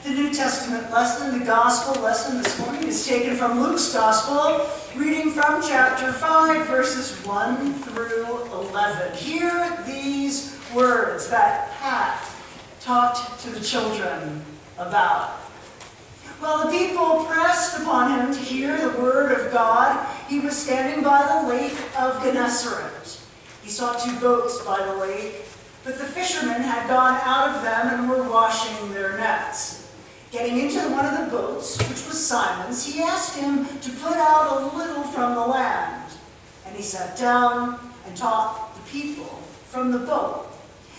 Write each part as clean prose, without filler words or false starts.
The New Testament lesson, the gospel lesson this morning is taken from Luke's gospel, reading from chapter 5, verses 1 through 11. Hear these words that Pat talked to the children about. While the people pressed upon him to hear the word of God, he was standing by the lake of Gennesaret. He saw 2 boats by the lake, but the fishermen had gone out of them and were washing their nets. Getting into one of the boats, which was Simon's, he asked him to put out a little from the land. And he sat down and taught the people from the boat.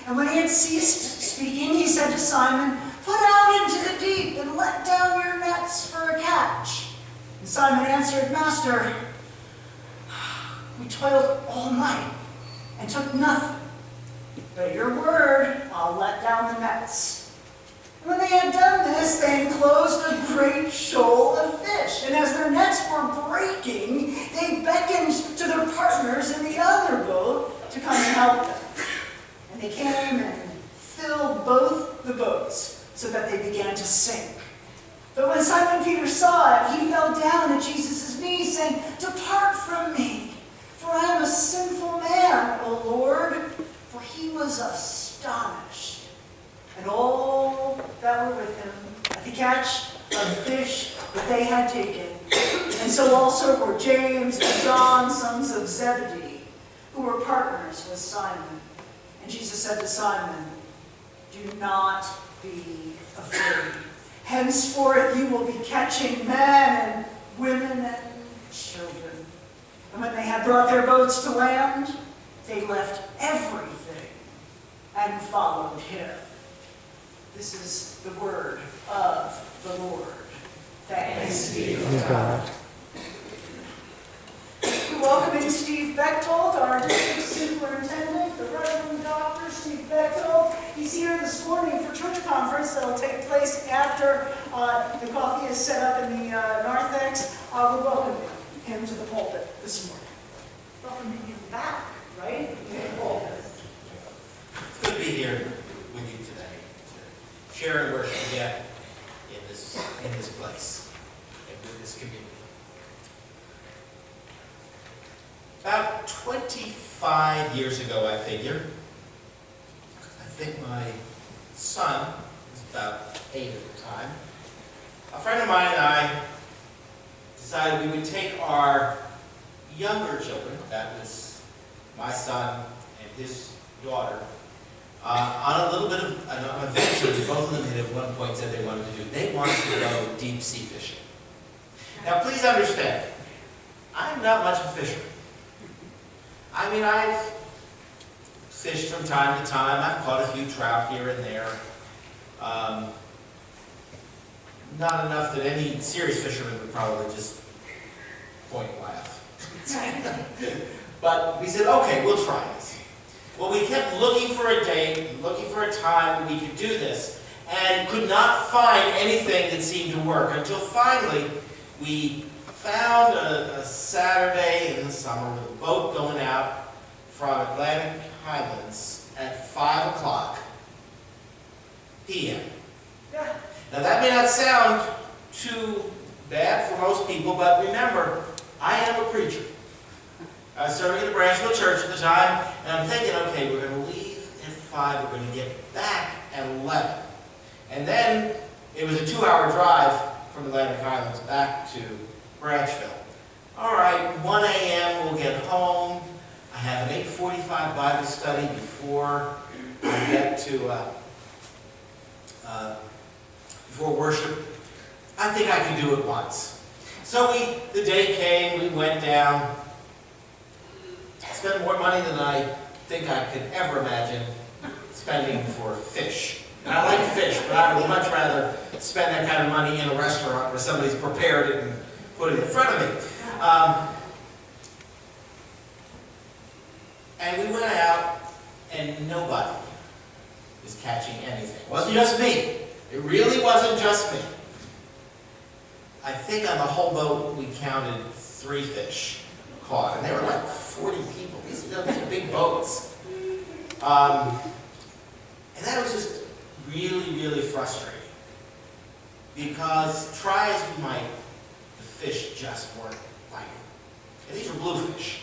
And when he had ceased speaking, he said to Simon, "Put out into the deep and let down your nets for a catch." And Simon answered, "Master, we toiled all night and took nothing. But at your word, I'll let down the nets." And when they had done this, they enclosed a great shoal of fish. And as their nets were breaking, they beckoned to their partners in the other boat to come and help them. And they came and filled both the boats, so that they began to sink. But when Simon Peter saw it, he fell down at Jesus' knees, saying, "Depart from me, for I am a sinful man, O Lord." For he was astonished, and all that were with him, at the catch of fish that they had taken. And so also were James and John, sons of Zebedee, who were partners with Simon. And Jesus said to Simon, "Do not be afraid. Henceforth you will be catching men and women and children." And when they had brought their boats to land, they left everything and followed him. This is the word of the Lord. Thanks be to God. We're welcoming Steve Bechtold, our district superintendent, the Reverend Dr. Steve Bechtold. He's here this morning for church conference that will take place after the coffee is set up in the narthex. We're welcoming him to the pulpit this morning. Welcoming him back, right? It's good to be here with you today, to share and worship together in this place and with this community. About 25 years ago, I think my son was about 8 at the time. A friend of mine and I decided we would take our younger children, that was my son and his daughter, on a little bit of an adventure that both of them had at one point said they wanted to do. They wanted to go deep sea fishing. Now please understand, I'm not much of a fisherman. I mean, I've fished from time to time. I've caught a few trout here and there. Not enough that any serious fisherman would probably just point and laugh. But we said, okay, we'll try this. Well, we kept looking for a date, looking for a time that we could do this, and could not find anything that seemed to work until finally we found a Saturday in the summer with a boat going out from Atlantic Highlands at 5 o'clock p.m. Yeah. Now that may not sound too bad for most people, but remember, I am a preacher. I was serving in the Branchville church at the time, and I'm thinking, okay, we're going to leave at 5, we're going to get back at 11. And then it was a 2-hour drive from Atlantic Highlands back to Branchville. All right, 1 a.m. we'll get home. I have an 8:45 Bible study before I get to before worship. I think I can do it once. So the day came, we went down, spent more money than I think I could ever imagine spending for fish. And I like fish, but I would much rather spend that kind of money in a restaurant where somebody's prepared it and put it in front of me. And we went out, and nobody was catching anything. It wasn't just me. It really wasn't just me. I think on the whole boat we counted 3 fish caught, and they were like 40 people. These are big boats. And that was just really, really frustrating. because try as we might, the fish just weren't biting. And these are bluefish.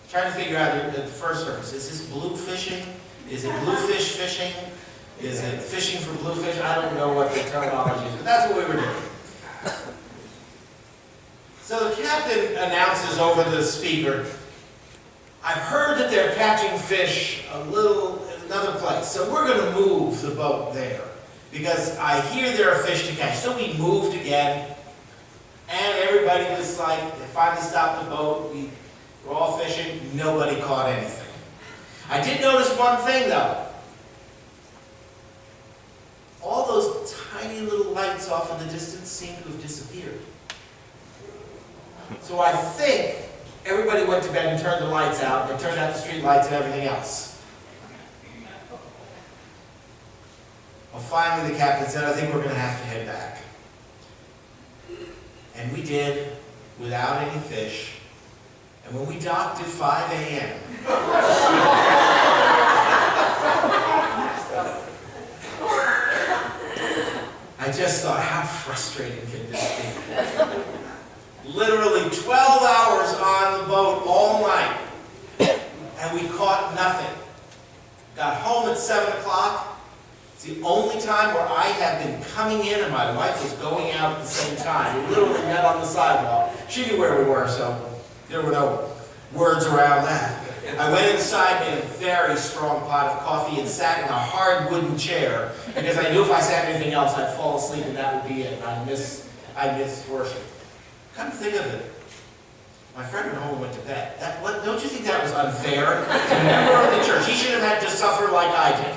Trying to figure out the first surface. Is this blue fishing? Is it bluefish fishing? Is it fishing for bluefish? I don't know what the terminology is, but that's what we were doing. So the captain announces over the speaker, I've heard that they're catching fish in another place, so we're going to move the boat there, because I hear there are fish to catch. So we moved again, and everybody was like, they finally stopped the boat, we were all fishing, nobody caught anything. I did notice one thing though. All those tiny little lights off in the distance seem to have disappeared. So I think everybody went to bed and turned the lights out, and turned out the street lights and everything else. Well, finally the captain said, I think we're going to have to head back. And we did, without any fish. And when we docked at 5 a.m., I just thought, how frustrating can this be? Literally 12 hours on the boat all night, and we caught nothing. Got home at 7 o'clock. It's the only time where I have been coming in and my wife was going out at the same time. We literally met on the sidewalk. She knew where we were, so there were no words around that. I went inside, made a very strong pot of coffee, and sat in a hard wooden chair, because I knew if I sat anything else, I'd fall asleep and that would be it. I miss worship. Come to think of it, my friend went home and went to bed. Don't you think that was unfair? As a member of the church, he should have had to suffer like I did.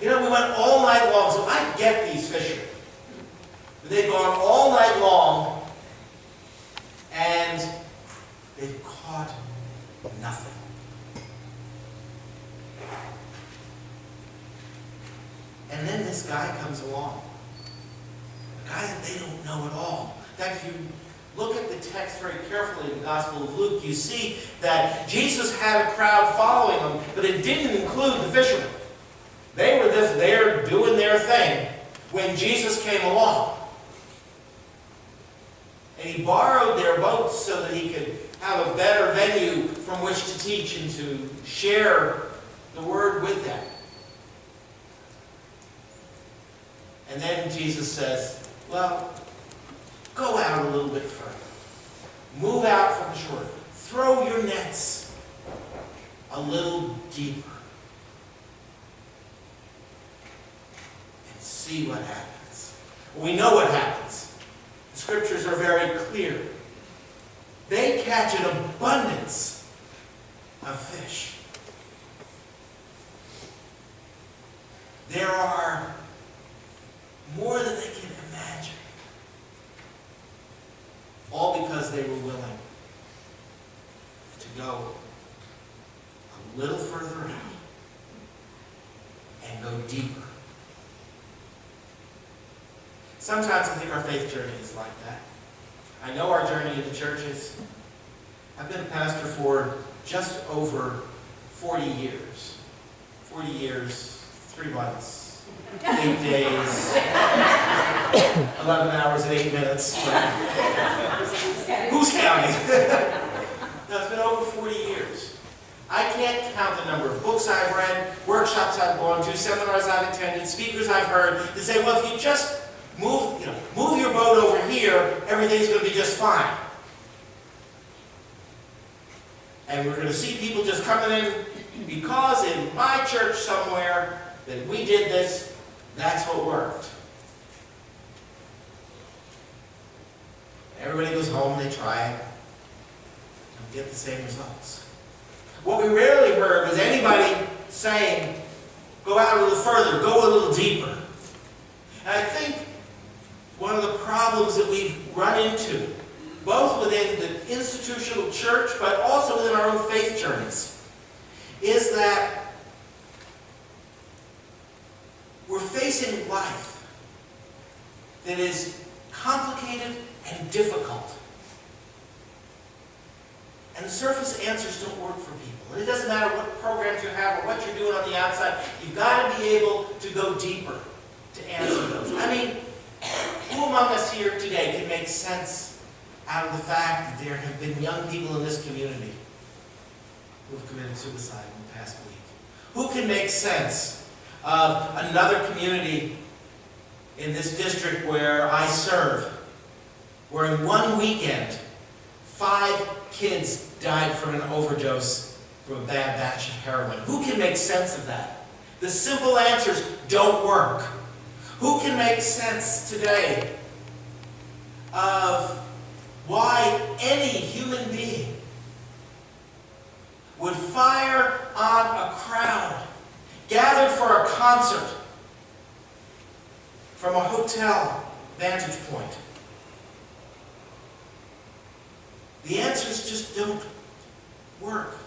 We went all night long, so I get these fishermen. They've gone all night long, and they've caught nothing. And then this guy comes along, a guy that they don't know at all. In fact, if you look at the text very carefully in the Gospel of Luke, you see that Jesus had a crowd following him, but it didn't include the fishermen. They were just there doing their thing when Jesus came along. And he borrowed their boats so that he could have a better venue from which to teach and to share the word with them. And then Jesus says, well, go out a little bit further. Move out from the shore. Throw your nets a little deeper. And see what happens. Well, we know what happens. The scriptures are very clear. They catch an abundance of fish. There are more than they can imagine. All because they were willing to go a little further out and go deeper. Sometimes I think our faith journey is like that. I know our journey in the churches. I've been a pastor for just over 40 years. 40 years, 3 months, 8 days, 11 hours and 8 minutes. Who's counting? No, it's been over 40 years. I can't count the number of books I've read, workshops I've gone to, seminars I've attended, speakers I've heard that say, well, if you just move your boat over here, everything's going to be just fine. And we're going to see people just coming in because in my church somewhere that we did this, that's what worked. Everybody goes home, they try it, and get the same results. What we rarely heard was anybody saying, go out a little further, go a little deeper. And I think one of the problems that we've run into, both within the institutional church, but also within our own faith journeys, is that we're facing life that is complicated and difficult. And the surface answers don't work for people. And it doesn't matter what programs you have or what you're doing on the outside, you've got to be able to go deeper to answer those. I mean, the fact that there have been young people in this community who have committed suicide in the past week? Who can make sense of another community in this district where I serve, where in one weekend, 5 kids died from an overdose from a bad batch of heroin? Who can make sense of that? The simple answers don't work. Who can make sense today of why any human being would fire on a crowd gathered for a concert from a hotel vantage point? The answers just don't work.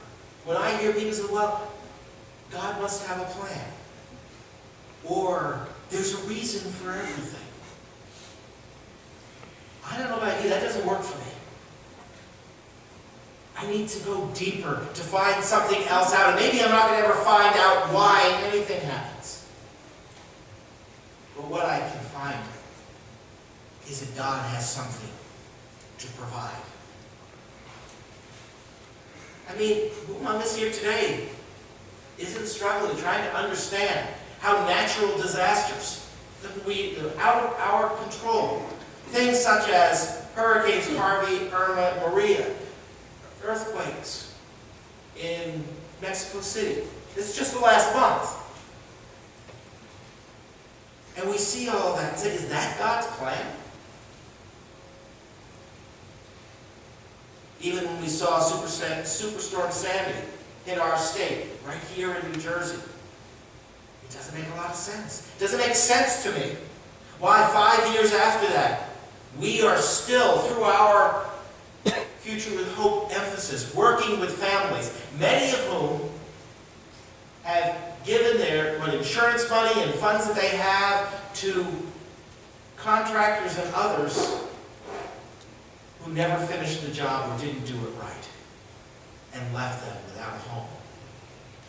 When I hear people say, well, God must have a plan, or there's a reason for everything. I don't know about you, that doesn't work for me. I need to go deeper to find something else out, and maybe I'm not going to ever find out why anything happens. But what I can find is that God has something to provide. I mean, who among us here today isn't struggling, trying to understand how natural disasters that are out of our control, things such as hurricanes Harvey, Irma, Maria, earthquakes in Mexico City. This is just the last month. And we see all of that and say, is that God's plan? Even when we saw Superstorm Sandy hit our state, right here in New Jersey, it doesn't make a lot of sense. It doesn't make sense to me why 5 years after that, we are still, through our Future with Hope emphasis, working with families, many of whom have given their insurance money and funds that they have to contractors and others who never finished the job or didn't do it right and left them without a home.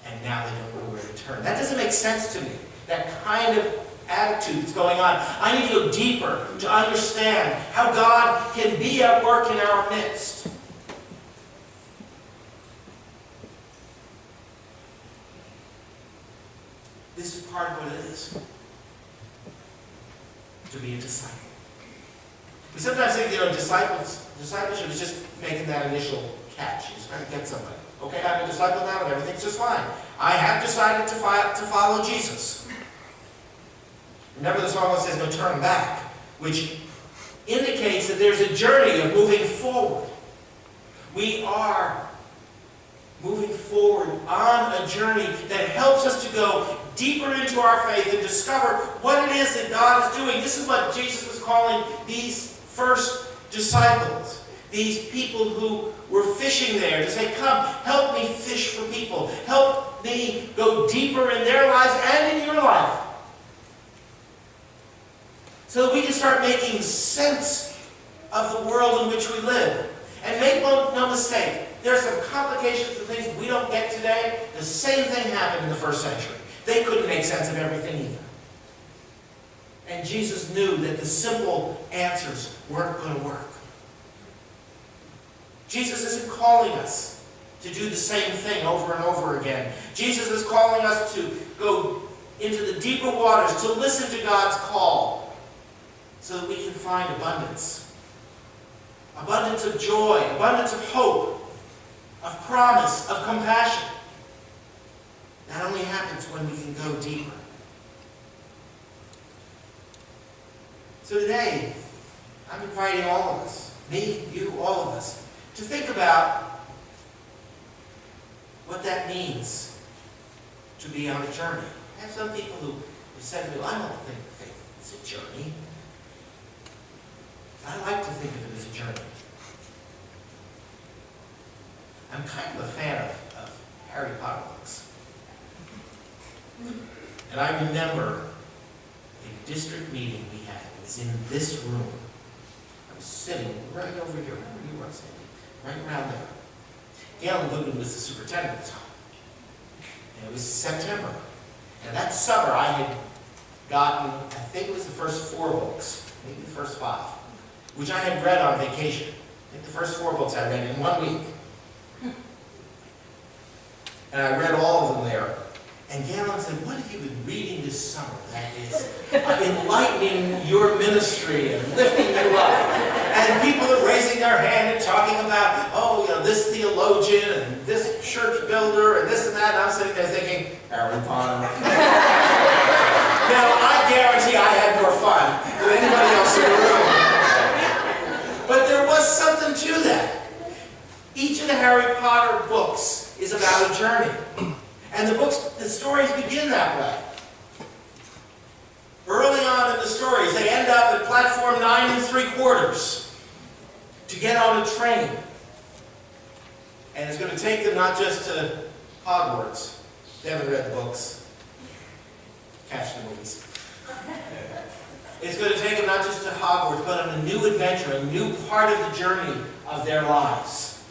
And now they don't know where to turn. That doesn't make sense to me, that kind of attitude that's going on. I need to go deeper to understand how God can be at work in our midst. This is part of what it is to be a disciple. We sometimes think, discipleship is just making that initial catch. You're just trying to get somebody. Okay, I'm a disciple now and everything's just fine. I have decided to follow Jesus. Remember the song that says, no turn back, which indicates that there's a journey of moving forward. We are moving forward on a journey that helps us to go deeper into our faith and discover what it is that God is doing. This is what Jesus was calling these first disciples. These people who were fishing there to say, come, help me fish for people. Help me go deeper in their lives and in your life. So that we can start making sense of the world in which we live. And make no mistake, there are some complications and things we don't get today. The same thing happened in the first century. They couldn't make sense of everything either. And Jesus knew that the simple answers weren't going to work. Jesus isn't calling us to do the same thing over and over again. Jesus is calling us to go into the deeper waters, to listen to God's call, so that we can find abundance. Abundance of joy, abundance of hope, of promise, of compassion. That only happens when we can go deeper. So today, I'm inviting all of us, me, you, all of us, to think about what that means to be on a journey. I have some people who have said to me, well, I don't think faith is a journey. I like to think of it as a journey. I'm kind of a fan of Harry Potter books. And I remember a district meeting we had. It was in this room. I was sitting right over here. Where were you, Roxanne? Right around there. Galen Goodwin was the superintendent at the time. And it was September. And that summer I had gotten, I think it was the first 4 books, maybe the first 5, which I had read on vacation. I think the first 4 books I read in 1 week. And I read all of them there. And Galen said, what have you been reading this summer that is enlightening your ministry and lifting you up? And people are raising their hand and talking about, oh, this theologian and this church builder and this and that. And I'm sitting there thinking, Harry Potter. Now, I guarantee I had more fun than anybody else in the room. But there was something to that. Each of the Harry Potter books is about a journey. And the stories begin that way. Early on in the stories, they end up at platform 9 3/4 to get on a train. And it's going to take them not just to Hogwarts. They haven't read the books. Catch the movies. It's going to take them not just to Hogwarts, but on a new adventure, a new part of the journey of their lives.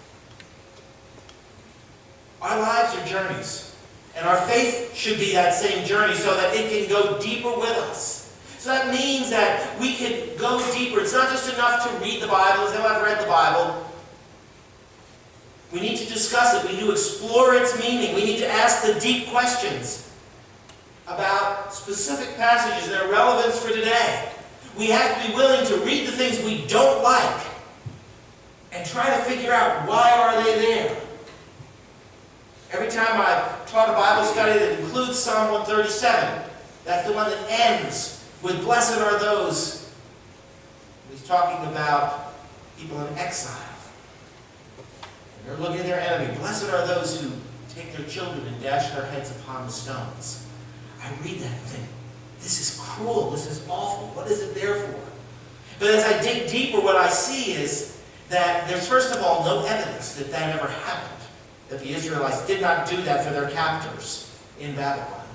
Our lives are journeys. And our faith should be that same journey so that it can go deeper with us. So that means that we can go deeper. It's not just enough to read the Bible and say, well, I've read the Bible. We need to discuss it. We need to explore its meaning. We need to ask the deep questions about specific passages that are relevant for today. We have to be willing to read the things we don't like and try to figure out why are they there. Every time I've taught a Bible study that includes Psalm 137, that's the one that ends with blessed are those. He's talking about people in exile. And they're looking at their enemy. Blessed are those who take their children and dash their heads upon the stones. I read that and think, this is cruel, this is awful. What is it there for? But as I dig deeper, what I see is that there's first of all no evidence that that ever happened. That the Israelites did not do that for their captors in Babylon.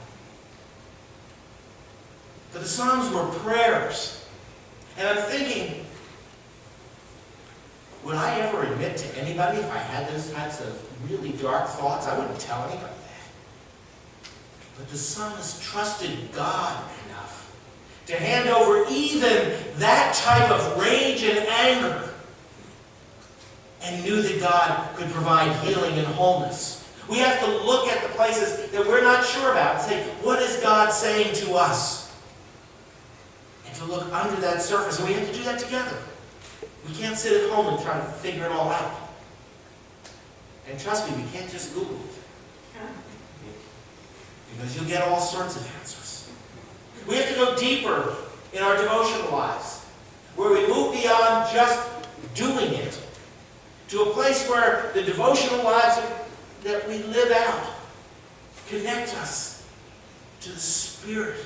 But the Psalms were prayers. And I'm thinking, would I ever admit to anybody if I had those types of really dark thoughts? I wouldn't tell anybody that. But the psalmist trusted God enough to hand over even that type of rage and anger, and knew that God could provide healing and wholeness. We have to look at the places that we're not sure about and say, what is God saying to us? And to look under that surface. And we have to do that together. We can't sit at home and try to figure it all out. And trust me, we can't just Google it. Because you'll get all sorts of answers. We have to go deeper in our devotional lives, where we move beyond just doing it, to a place where the devotional lives that we live out connect us to the Spirit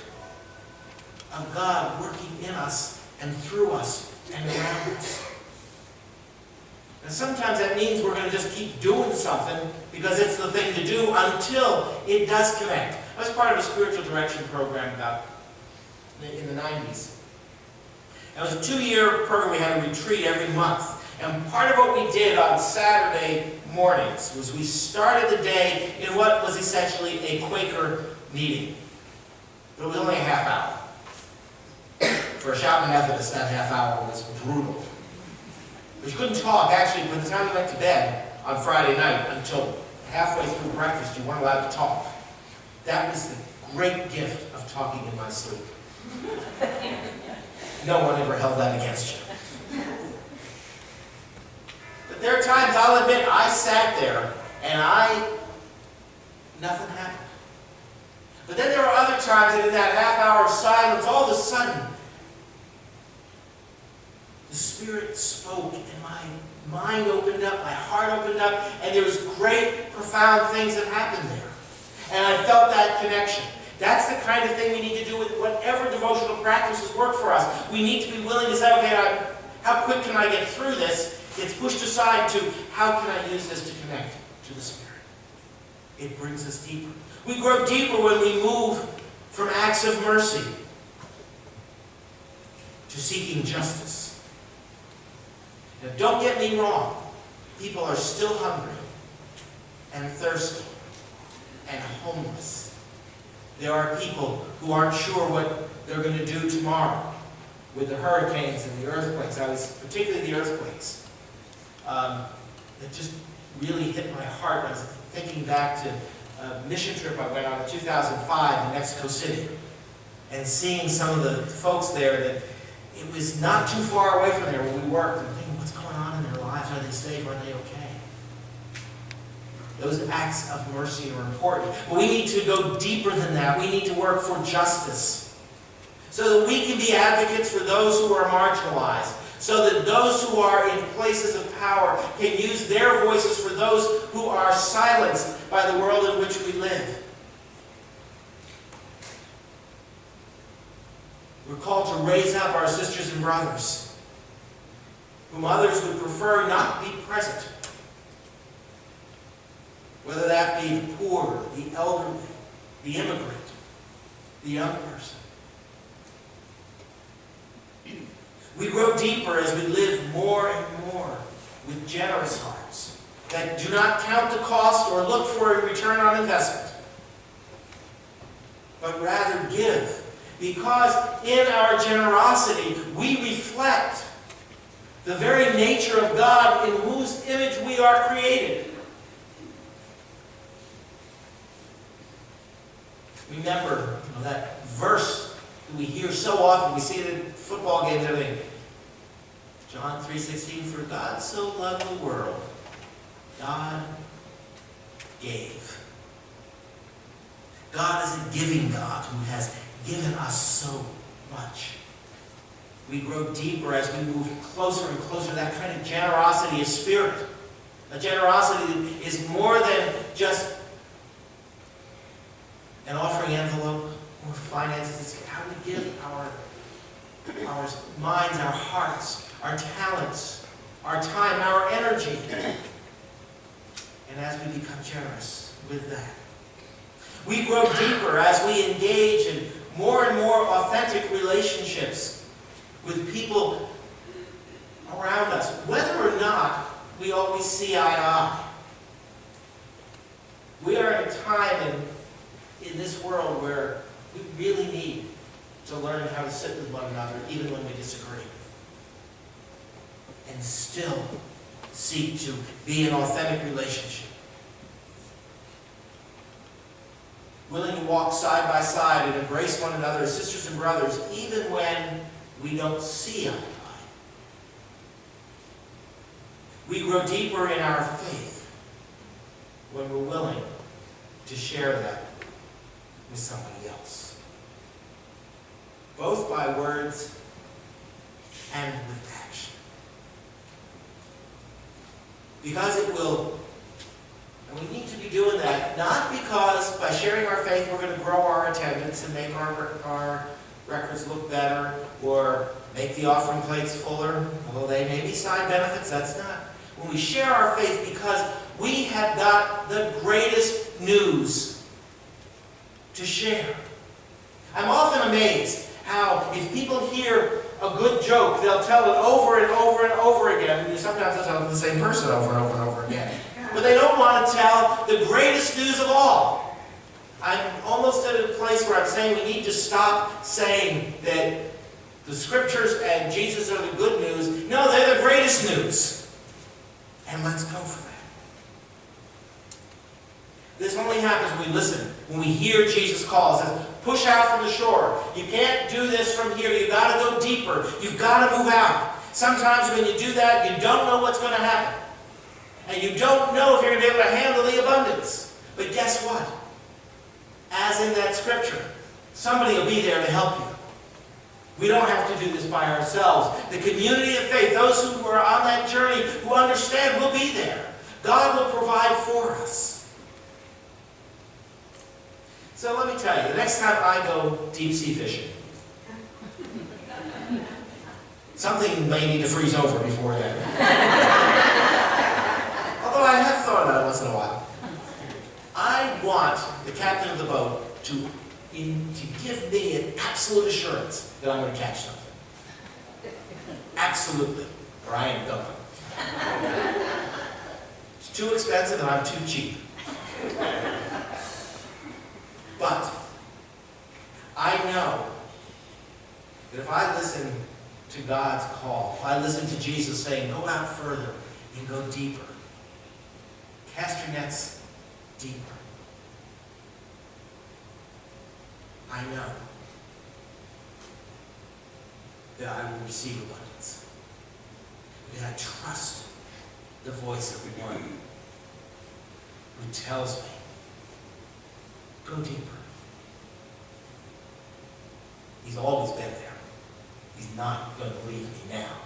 of God working in us and through us and around us. And sometimes that means we're going to just keep doing something because it's the thing to do until it does connect. I was part of a spiritual direction program in the 90s. It was a 2-year program. We had a retreat every month. And part of what we did on Saturday mornings was we started the day in what was essentially a Quaker meeting. But it was only a half hour. For a shouting Methodist, that half hour was brutal. But you couldn't talk, actually, by the time you went to bed on Friday night until halfway through breakfast, you weren't allowed to talk. That was the great gift of talking in my sleep. No one ever held that against you. But there are times, I'll admit, I sat there and nothing happened. But then there are other times that in that half hour of silence, all of a sudden, the Spirit spoke and my mind opened up, my heart opened up, and there was great, profound things that happened there. And I felt that connection. That's the kind of thing we need to do with whatever devotional practices work for us. We need to be willing to say, okay, how quick can I get through this? It's pushed aside to, how can I use this to connect to the Spirit? It brings us deeper. We grow deeper when we move from acts of mercy to seeking justice. Now, don't get me wrong. People are still hungry and thirsty and homeless. There are people who aren't sure what they're going to do tomorrow with the hurricanes and the earthquakes. Particularly the earthquakes. that just really hit my heart. I was thinking back to a mission trip I went on in 2005 in Mexico City, and seeing some of the folks there that it was not too far away from there where we worked, and thinking, what's going on in their lives? Are they safe? Are they okay? Those acts of mercy are important. But we need to go deeper than that. We need to work for justice, so that we can be advocates for those who are marginalized, so that those who are in places of power can use their voices for those who are silenced by the world in which we live. We're called to raise up our sisters and brothers, whom others would prefer not be present. Whether that be the poor, the elderly, the immigrant, the young person. We grow deeper as we live more and more with generous hearts that do not count the cost or look for a return on investment, but rather give. Because in our generosity, we reflect the very nature of God in whose image we are created. Remember, that verse that we hear so often. We see it in football games and everything. John 3:16, for God so loved the world, God gave. God is a giving God who has given us so much. We grow deeper as we move closer and closer to that kind of generosity of spirit. A generosity that is more than just an offering envelope or finances. It's how we give our minds, our hearts, our talents, our time, our energy. And as we become generous with that, we grow deeper as we engage in more and more authentic relationships with people around us, whether or not we always see eye to eye. We are in a time in this world where we really need to learn how to sit with one another, even when we disagree, and still seek to be in authentic relationship. Willing to walk side by side and embrace one another as sisters and brothers, even when we don't see eye to eye. We grow deeper in our faith when we're willing to share that with somebody else, both by words and with action. Because it will, and we need to be doing that, not because by sharing our faith we're going to grow our attendance and make our records look better or make the offering plates fuller, although they may be side benefits, that's not. When we share our faith because we have got the greatest news to share. I'm often amazed how if people hear a good joke, they'll tell it over and over and over again. And sometimes they'll tell it to the same person over and over and over again. But they don't want to tell the greatest news of all. I'm almost at a place where I'm saying we need to stop saying that the Scriptures and Jesus are the good news. No, they're the greatest news. And let's go for that. This only happens when we listen, when we hear Jesus call. It says, push out from the shore. You can't do this from here. You've got to go deeper. You've got to move out. Sometimes when you do that, you don't know what's going to happen. And you don't know if you're going to be able to handle the abundance. But guess what? As in that scripture, somebody will be there to help you. We don't have to do this by ourselves. The community of faith, those who are on that journey, who understand, will be there. God will provide for us. So let me tell you, the next time I go deep sea fishing, something may need to freeze over before then. Although I have thought about it once in a while. I want the captain of the boat to give me an absolute assurance that I'm going to catch something. Absolutely. Or I ain't going. It's too expensive and I'm too cheap. But I know that if I listen to God's call, if I listen to Jesus saying, go out further, and go deeper. Cast your nets deeper. I know that I will receive abundance. Because I trust the voice of the one who tells me, go deeper. He's always been there. He's not going to leave me now.